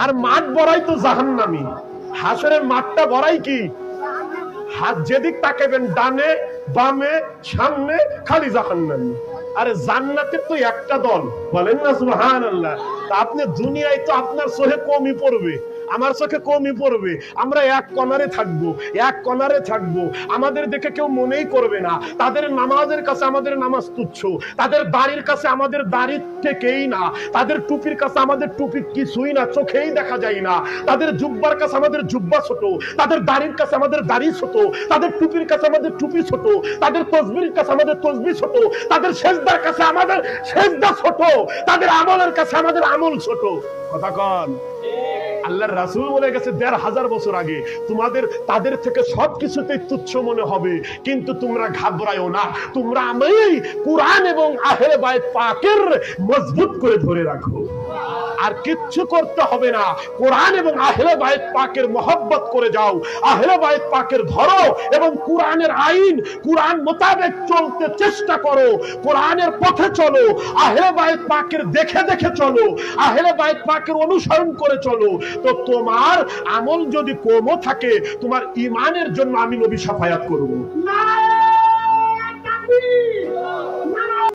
আর মাঠ বড়াই তো জাহান্নামী। হাসরের মাঠটা বড়াই কি? হাত যেদিক তাকাবেন, ডানে বামে সামনে, খালি জাহান্নামী। আরে জান্নাতের তো একটা দল, বলেন না সুবহানাল্লাহ। তা আপনি দুনিয়ায় তো আপনার চোখে কমই পড়বে, আমার চোখে কমই পড়বে। আমরা এক কর্নারে থাকবো, এক কর্নারে থাকবো, আমাদের দেখে কেউ মনেই করবে না। তাদের নামাজের কাছে আমাদের নামাজ তুচ্ছ, তাদের দাড়ির কাছে আমাদের দাড়ি থেকেই না, তাদের টুপির কাছে আমাদের টুপি কিছুই না, চোখেই দেখা যায় না। তাদের জুব্বার কাছে আমাদের জুব্বা ছোট, তাদের দাড়ির কাছে আমাদের দাড়ি ছোট, তাদের টুপির কাছে আমাদের টুপি ছোট, তাদের তসবির কাছে আমাদের তসবি ছোট, তাদের সেজদার কাছে আমাদের সেজদা ছোট, তাদের আমলের কাছে আমাদের আমল ছোট। কথা কন। আল্লাহর রাসূল বলে গেছে ১৫০০ বছর আগে, তোমাদের তাদের থেকে সবকিছুতেই তুচ্ছ মনে হবে, কিন্তু তোমরা ঘাবড়ায়ও না, তোমরা আমি কুরআন এবং আহলে বাইত পাকের মজবুত করে ধরে রাখো। আর কিচ্ছু করতে হবে না, কোরআন এবং আহলে বাইত পাকের মহব্বত করে যাও, আহলে বাইত পাকের ধরো এবং কোরআনের আইন, কোরআন মোতাবেক চলতে চেষ্টা করো, কোরআনের পথে চলো, আহলে বাইত পাকের দেখে দেখে চলো, আহলে বাইত পাকের অনুসরণ করে চলো। তো তোমার আমল যদি কমও থাকে, তোমার ঈমানের জন্য আমি নবী শাফায়াত করব।